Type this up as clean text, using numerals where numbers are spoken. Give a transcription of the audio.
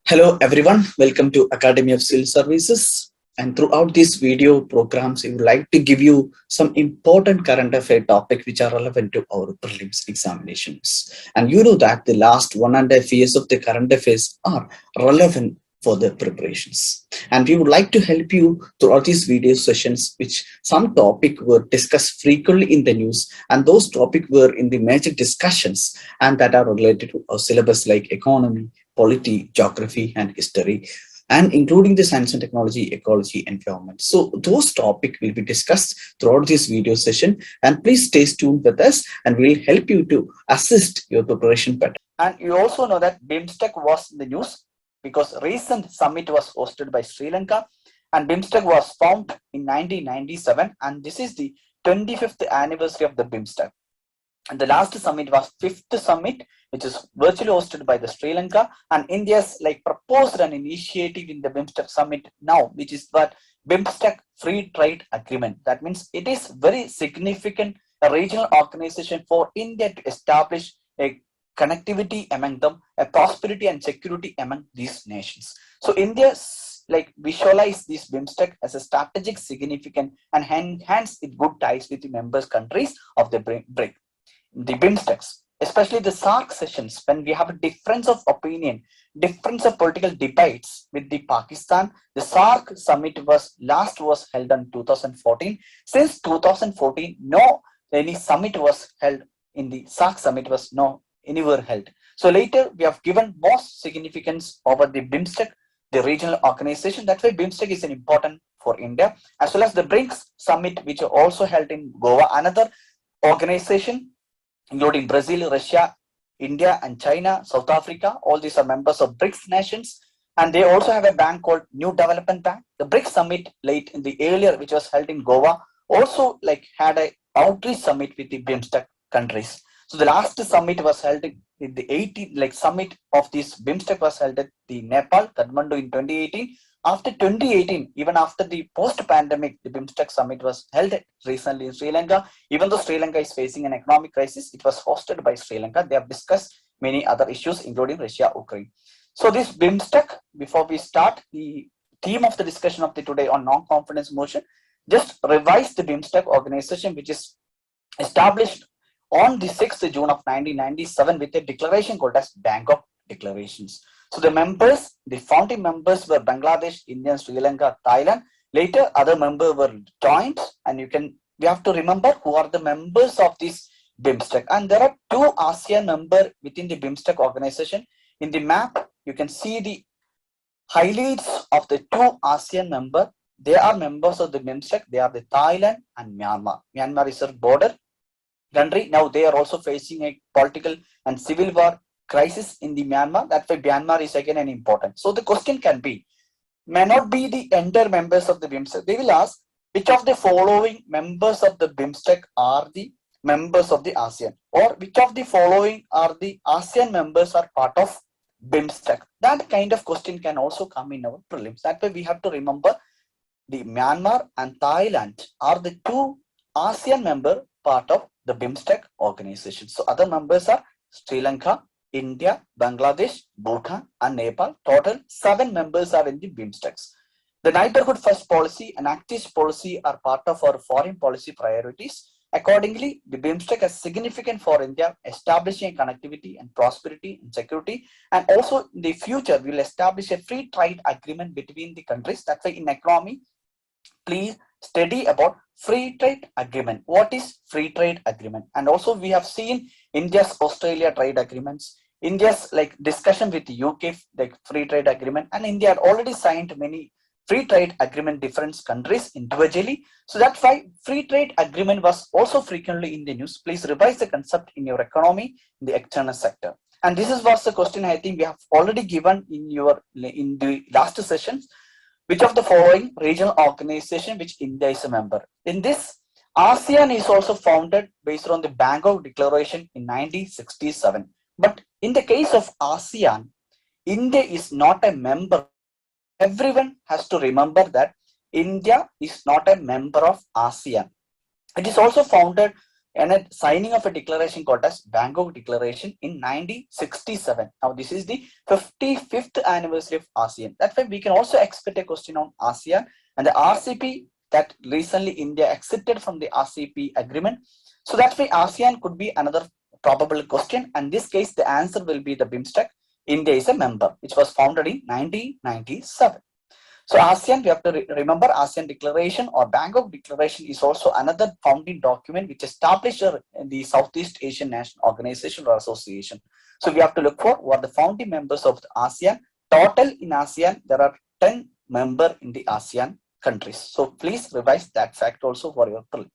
Hello everyone, welcome to Academy of Civil Services. And throughout these video programs, we would like to give you some important current affair topics which are relevant to our prelims examinations. And you know that the last 1.5 years of the current affairs are relevant for the preparations. And we would like to help you throughout these video sessions, which some topic were discussed frequently in the news, and those topics were in the major discussions and that are related to our syllabus like economy, polity, geography, and history, and including the science and technology, ecology, environment. So those topics will be discussed throughout this video session. And please stay tuned with us, and we'll help you to assist your preparation better. And you also know that Bimstec was in the news because recent summit was hosted by Sri Lanka, and Bimstec was formed in 1997, and this is the 25th anniversary of the Bimstec. And the last summit was fifth summit, which is virtually hosted by the Sri Lanka, and India's proposed an initiative in the Bimstec summit now, which is that Bimstec Free Trade Agreement. That means it is very significant a regional organization for India to establish a connectivity among them, a prosperity and security among these nations. So India visualize this Bimstec as a strategic significant and hence it good ties with the members countries of the BRIC. The Bimstecs, especially the SARC sessions, when we have a difference of opinion, difference of political debates with the Pakistan. The SARC summit was held in 2014. Since 2014, no any summit was held in the SARC summit was no anywhere held. So later we have given most significance over the Bimstec, the regional organization. That's why Bimstec is an important for India, as well as the BRICS summit, which are also held in Goa, another organization including Brazil, Russia, India, and China, South Africa. All these are members of BRICS nations. And they also have a bank called New Development Bank. The BRICS summit late in the earlier, which was held in Goa, also had a outreach summit with the BIMSTEC countries. So the last summit was held in the 18th summit of this BIMSTEC was held at the Nepal, Kathmandu in 2018. After 2018, even after the post-pandemic, the Bimstec summit was held recently in Sri Lanka. Even though Sri Lanka is facing an economic crisis, it was hosted by Sri Lanka. They have discussed many other issues, including Russia, Ukraine. So this Bimstec, before we start the theme of the discussion of the today on non-confidence motion, just revise the Bimstec organization, which is established on the 6th June of 1997 with a declaration called as Bangkok Declarations. So the members, the founding members were Bangladesh, India, Sri Lanka, Thailand. Later, other members were joined, and we have to remember who are the members of this BIMSTEC. And there are two ASEAN members within the BIMSTEC organization. In the map, you can see the highlights of the two ASEAN members. They are members of the BIMSTEC. They are the Thailand and Myanmar. Myanmar is a border country. Now they are also facing a political and civil war crisis in the Myanmar. That's why Myanmar is again an important. So the question can be, may not be the entire members of the BIMSTEC. They will ask, which of the following members of the BIMSTEC are the members of the ASEAN? Or which of the following are the ASEAN members are part of BIMSTEC? That kind of question can also come in our prelims. That way we have to remember the Myanmar and Thailand are the two ASEAN member part of the BIMSTEC organization. So other members are Sri Lanka, India, Bangladesh, Bhutan, and Nepal. Total 7 members are in the BIMSTECs. The neighborhood first policy and active policy are part of our foreign policy priorities. Accordingly, the BIMSTEC is significant for India, establishing connectivity and prosperity and security. And also in the future, we will establish a free trade agreement between the countries. That's why in economy, please study about free trade agreement. What is free trade agreement? And also we have seen India's Australia trade agreements, India's discussion with the UK, free trade agreement, and India had already signed many free trade agreement different countries individually. So that's why free trade agreement was also frequently in the news. Please revise the concept in your economy in the external sector. And this was the question I think we have already given in the last sessions. Which of the following regional organization which India is a member? In this, ASEAN is also founded based on the Bangkok Declaration in 1967. But in the case of ASEAN, India is not a member. Everyone has to remember that India is not a member of ASEAN. It is also founded and a signing of a declaration called as Bangkok Declaration in 1967. Now, this is the 55th anniversary of ASEAN. That way, we can also expect a question on ASEAN and the RCP that recently India exited from the RCP agreement. So that way, ASEAN could be another probable question. And in this case, the answer will be the Bimstec. India is a member, which was founded in 1997. So ASEAN, we have to remember ASEAN Declaration or Bangkok Declaration is also another founding document which established the Southeast Asian National Organization or Association. So we have to look for what the founding members of the ASEAN. Total in ASEAN, there are 10 members in the ASEAN countries. So please revise that fact also for your prelims.